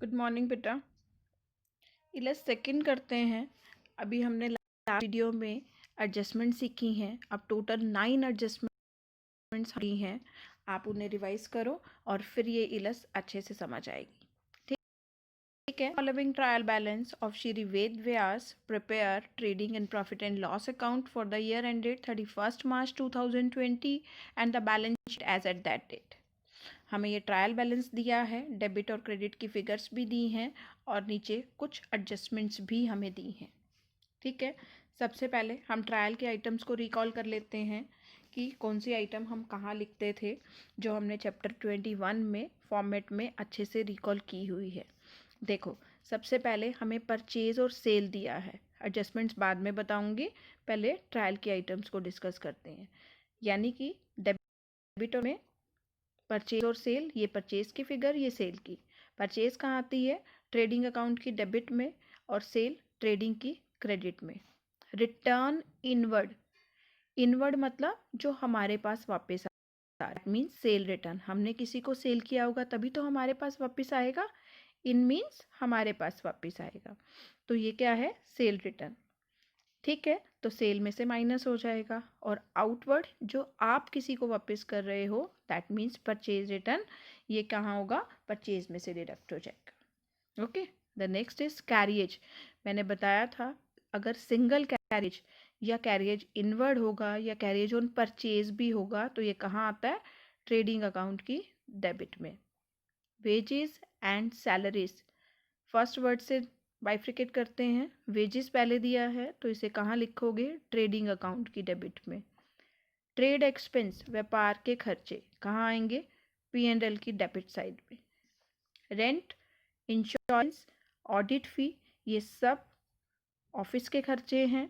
Good morning बेटा। इलेस second करते हैं। अभी हमने लास्ट वीडियो में एडजस्टमेंट सीखी हैं। अब टोटल 9 एडजस्टमेंट्स की हैं। आप उन्हें रिवाइज करो और फिर ये इलेस अच्छे से समझ आएगी। ठीक है। Following trial balance of Shri Ved Vyas prepare trading and profit and loss account for the year ended 31 March 2020 and the balance sheet as at that date. हमें ये ट्रायल बैलेंस दिया है, डेबिट और क्रेडिट की फिगर्स भी दी हैं और नीचे कुछ एडजस्टमेंट्स भी हमें दी हैं। ठीक है। सबसे पहले हम ट्रायल के आइटम्स को रिकॉल कर लेते हैं कि कौन सी आइटम हम कहाँ लिखते थे, जो हमने चैप्टर 21 में फॉर्मेट में अच्छे से रिकॉल की हुई है। देखो, सबसे पहले हमें परचेज और सेल दिया है। एडजस्टमेंट्स बाद में बताऊंगी, पहले ट्रायल के आइटम्स को डिस्कस करते हैं। यानी कि डेबिट में परचेज और सेल, ये परचेज की फिगर, ये सेल की। परचेज कहाँ आती है? ट्रेडिंग अकाउंट की डेबिट में और सेल ट्रेडिंग की क्रेडिट में। रिटर्न इनवर्ड, इनवर्ड मतलब जो हमारे पास वापस आता है, मीन्स सेल रिटर्न। हमने किसी को सेल किया होगा तभी तो हमारे पास वापस आएगा। इन मीन्स हमारे पास वापस आएगा, तो ये क्या है? Cell return. ठीक है, तो सेल में से माइनस हो जाएगा। और आउटवर्ड जो आप किसी को वापस कर रहे हो, दैट मीन्स परचेज रिटर्न, ये कहाँ होगा? परचेज में से डिडक्ट हो जाएगा। Okay. The next is carriage. मैंने बताया था अगर सिंगल कैरिएज या कैरिएज इनवर्ड होगा या कैरिएज ऑन परचेज भी होगा तो ये कहाँ आता है? ट्रेडिंग अकाउंट की डेबिट में। Wages and salaries, first word से बाइफ्रिकेट करते हैं। वेजेस पहले दिया है तो इसे कहाँ लिखोगे? ट्रेडिंग अकाउंट की डेबिट में। ट्रेड एक्सपेंस, व्यापार के खर्चे, कहाँ आएंगे? P&L की डेबिट साइड में। रेंट, इंश्योरेंस, ऑडिट फी, ये सब ऑफिस के खर्चे हैं।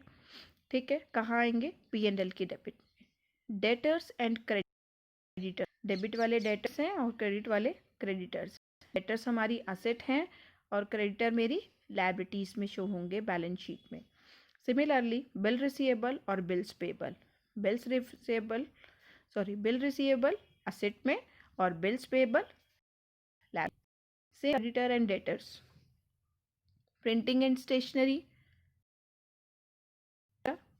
ठीक है, कहाँ आएंगे? P&L की डेबिट में। डेटर्स एंड क्रेडिटर, डेबिट वाले डेटर्स हैं और क्रेडिट वाले क्रेडिटर्स। डेटर्स हमारी असेट हैं और क्रेडिटर मेरी लायबिलिटीज में शो होंगे बैलेंस शीट में। सिमिलरली बिल रिसीवेबल और bills payable, bill receivable asset में और बिल्स पेबल से creditor and debtors. Printing and stationery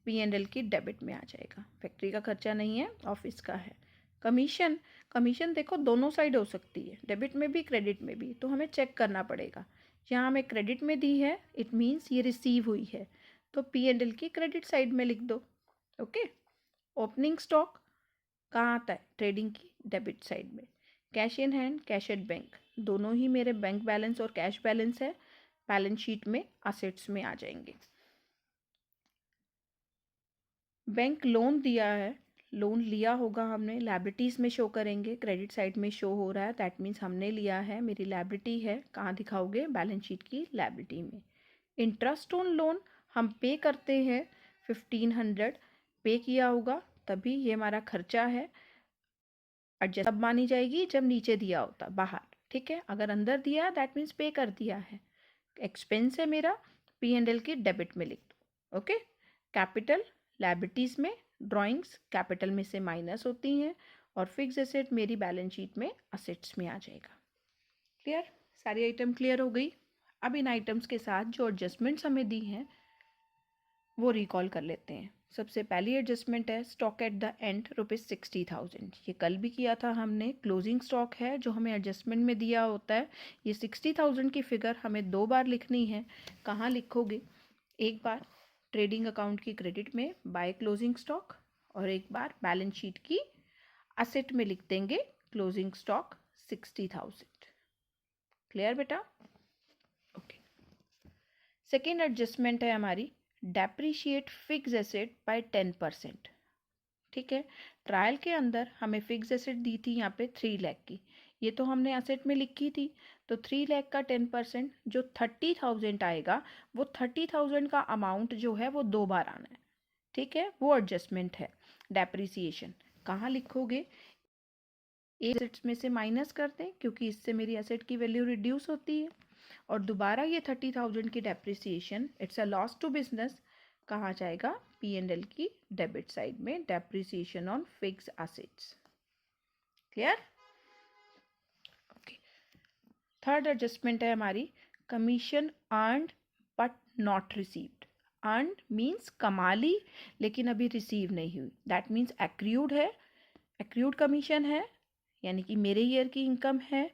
P&L की डेबिट में आ जाएगा। फैक्ट्री का खर्चा नहीं है, ऑफिस का है। कमीशन, कमीशन देखो दोनों साइड हो सकती है, डेबिट में भी क्रेडिट में भी, तो हमें चेक करना पड़ेगा। यहाँ हमें क्रेडिट में दी है, इट मीन्स ये रिसीव हुई है, तो P&L की क्रेडिट साइड में लिख दो। ओके। ओपनिंग स्टॉक कहाँ आता है? ट्रेडिंग की डेबिट साइड में। Cash in hand, cash at bank, दोनों ही मेरे बैंक बैलेंस और कैश बैलेंस है, बैलेंस शीट में असेट्स में आ जाएंगे। बैंक लोन दिया है, लोन लिया होगा हमने, लायबिलिटीज़ में शो करेंगे, क्रेडिट साइड में शो हो रहा है, दैट मीन्स हमने लिया है, मेरी लायबिलिटी है। कहाँ दिखाओगे? बैलेंस शीट की लायबिलिटी में। इंटरेस्ट ऑन लोन हम पे करते हैं 1500, पे किया होगा तभी ये हमारा खर्चा है। एडजस्ट तब मानी जाएगी जब नीचे दिया होता बाहर। ठीक है, अगर अंदर दिया दैट मीन्स पे कर दिया है। एक्सपेंस है मेरा, P&L की डेबिट में लिख दो। ओके। कैपिटल लायबिलिटीज में, ड्राइंग्स कैपिटल में से माइनस होती हैं और फिक्स एसेट मेरी बैलेंस शीट में असेट्स में आ जाएगा। क्लियर? सारी आइटम क्लियर हो गई। अब इन आइटम्स के साथ जो एडजस्टमेंट्स हमें दी हैं वो रिकॉल कर लेते हैं। सबसे पहली एडजस्टमेंट है स्टॉक एट द एंड ₹60,000। ये कल भी किया था हमने। क्लोजिंग स्टॉक है जो हमें एडजस्टमेंट में दिया होता है। ये 60,000 की फिगर हमें 2 बार लिखनी है। कहाँ लिखोगे? एक बार ट्रेडिंग अकाउंट की क्रेडिट में बाय क्लोजिंग स्टॉक और एक बार बैलेंस शीट की असेट में लिख देंगे क्लोजिंग स्टॉक 60,000। क्लियर बेटा? ओके। सेकेंड एडजस्टमेंट है हमारी डेप्रीशिएट फिक्स एसेट बाय 10%। ठीक है, ट्रायल के अंदर हमें फिक्स एसेट दी थी यहाँ पे 3 लाख की, ये तो हमने एसेट में लिखी थी। तो 3 लाख का 10% जो 30,000 आएगा, वो 30,000 का अमाउंट जो है वो 2 बार आना है। ठीक है, वो एडजस्टमेंट है। डेप्रीसिएशन कहाँ लिखोगे? एसेट्स में से माइनस कर दें क्योंकि इससे मेरी एसेट की वैल्यू रिड्यूस होती है। और दोबारा ये 30,000 की depreciation, it's a loss to business, कहाँ जाएगा? P&L की डेबिट साइड में, depreciation on fix assets. Clear? Okay. Third adjustment है हमारी commission earned but not received. Earned means कमा ली लेकिन अभी रिसीव नहीं हुई, दैट मीन्स एक्रूड है, एक्रूड कमीशन है, यानी कि मेरे ईयर की इनकम है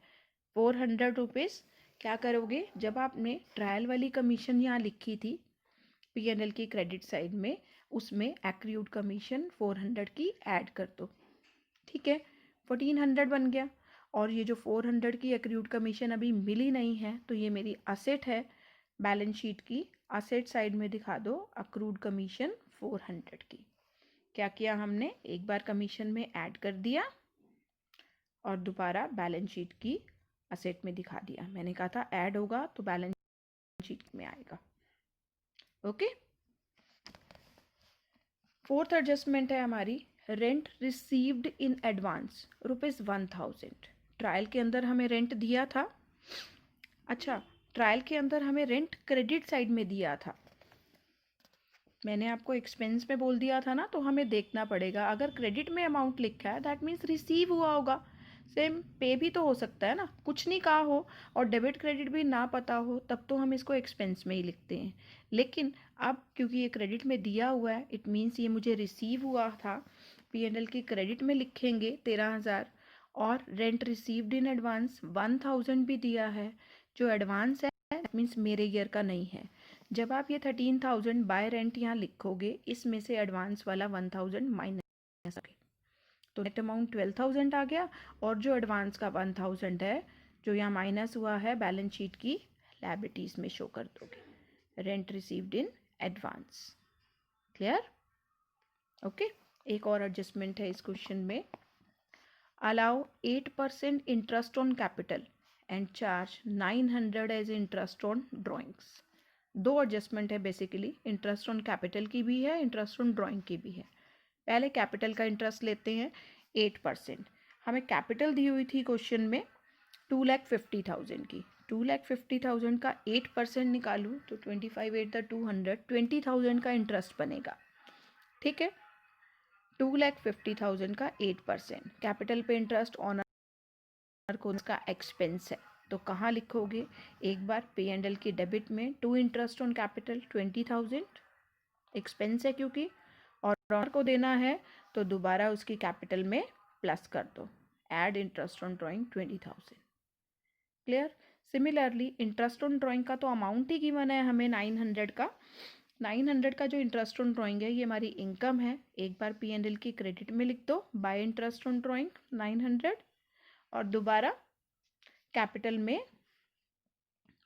400 रुपीज़। क्या करोगे, जब आपने ट्रायल वाली कमीशन यहाँ लिखी थी P&L की क्रेडिट साइड में, उसमें एक्रूड कमीशन 400 की ऐड कर दो, ठीक है, 1400 बन गया। और ये जो 400 की एक्रूड कमीशन अभी मिली नहीं है तो ये मेरी असेट है, बैलेंस शीट की असेट साइड में दिखा दो एक्रूड कमीशन 400 की। क्या किया हमने, एक बार कमीशन में ऐड कर दिया और दोबारा बैलेंस शीट की असेट में दिखा दिया। मैंने कहा था ऐड होगा तो बैलेंस शीट में आएगा। ओके, फोर्थ एडजस्टमेंट है हमारी rent received in advance ₹1000। Trial के अंदर हमें रेंट दिया था, अच्छा ट्रायल के अंदर हमें रेंट क्रेडिट साइड में दिया था, मैंने आपको एक्सपेंस में बोल दिया था ना, तो हमें देखना पड़ेगा अगर क्रेडिट में अमाउंट लिखा है दैट मीन्स रिसीव हुआ होगा। सेम पे भी तो हो सकता है ना, कुछ नहीं कहा हो और डेबिट क्रेडिट भी ना पता हो, तब तो हम इसको एक्सपेंस में ही लिखते हैं। लेकिन अब क्योंकि ये क्रेडिट में दिया हुआ है, इट मीन्स ये मुझे रिसीव हुआ था, P&L की क्रेडिट में लिखेंगे 13,000 और रेंट रिसीव्ड इन एडवांस 1,000 भी दिया है। जो एडवांस है दैट मीन्स मेरे ईयर का नहीं है। जब आप ये 13,000 बाय रेंट यहाँ लिखोगे, इसमें से एडवांस वाला 1,000 माइनस करें तो नेट अमाउंट 12,000 आ गया, और जो एडवांस का 1,000 है जो यहाँ माइनस हुआ है बैलेंस शीट की लायबिलिटीज में शो कर दोगे, rent received in advance. Clear? Okay, एक और एडजस्टमेंट है इस क्वेश्चन में, allow 8% interest on capital and charge 900 as interest on drawings. दो एडजस्टमेंट है बेसिकली, इंटरेस्ट ऑन कैपिटल की भी है, इंटरेस्ट ऑन ड्राइंग की भी है। पहले कैपिटल का इंटरेस्ट लेते हैं 8%। हमें कैपिटल दी हुई थी क्वेश्चन में 2,50,000 की, 2,50,000 का 8% निकालूँ तो 25 8 200, 20,000 का इंटरेस्ट बनेगा, ठीक है। 2,50,000 का 8%, कैपिटल पे इंटरेस्ट ऑनर को का एक्सपेंस है, तो कहाँ लिखोगे, एक बार P&L की डेबिट में to interest on capital 20,000 expense है क्योंकि, और ऑनर को देना है तो दोबारा उसकी कैपिटल में प्लस कर दो, add interest on drawing 20,000। Clear? Similarly interest on drawing का तो अमाउंट ही गिवन है हमें 900 का, 900 का जो इंटरेस्ट ऑन ड्राइंग है ये हमारी इनकम है, एक बार P&L की क्रेडिट में लिख दो बाय इंटरेस्ट ऑन ड्राइंग 900 और दोबारा कैपिटल में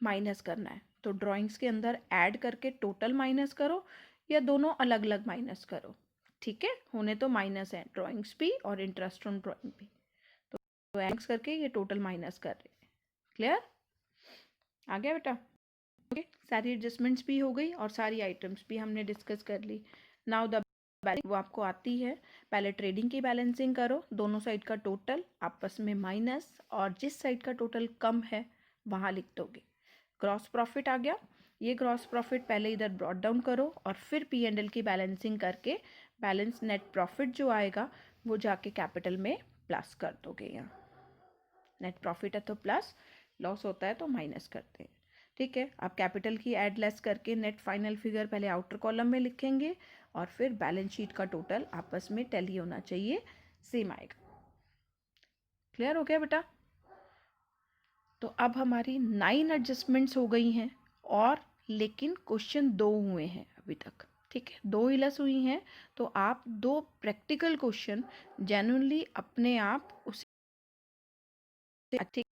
माइनस करना है, तो ड्राइंग्स के अंदर ऐड करके टोटल माइनस करो या दोनों अलग अलग माइनस करो, ठीक है, होने तो माइनस है ड्राइंग्स भी और इंटरेस्ट ऑन ड्राइंग भी, तो ऐड करके ये टोटल माइनस कर रहे हैं। क्लियर? आ गया बेटा? ओके, सारी एडजस्टमेंट्स भी हो गई और सारी आइटम्स भी हमने डिस्कस कर ली। नाउ द वो आपको आती है, पहले ट्रेडिंग की बैलेंसिंग करो, दोनों साइड का टोटल आपस में माइनस, और जिस साइड का टोटल कम है वहाँ लिख दोगे। ग्रॉस प्रॉफिट आ गया, ये ग्रॉस प्रॉफिट पहले इधर ब्रॉट डाउन करो और फिर P&L की बैलेंसिंग करके बैलेंस नेट प्रॉफिट जो आएगा वो जाके कैपिटल में प्लस कर दोगे। यहाँ नेट प्रॉफिट है तो प्लस, लॉस होता है तो माइनस करते हैं, ठीक है। आप कैपिटल की ऐड लेस करके नेट फाइनल फिगर पहले आउटर कॉलम में लिखेंगे और फिर बैलेंस शीट का टोटल आपस में टैली होना चाहिए, सेम आएगा। क्लियर हो गया बेटा? तो अब हमारी 9 एडजस्टमेंट्स हो गई हैं, और लेकिन क्वेश्चन 2 हुए हैं अभी तक, ठीक है, 2 ही लेस हुई हैं, तो आप 2 प्रैक्टिकल क्वेश्चन जेन्युइनली अपने आप उसे अच्छे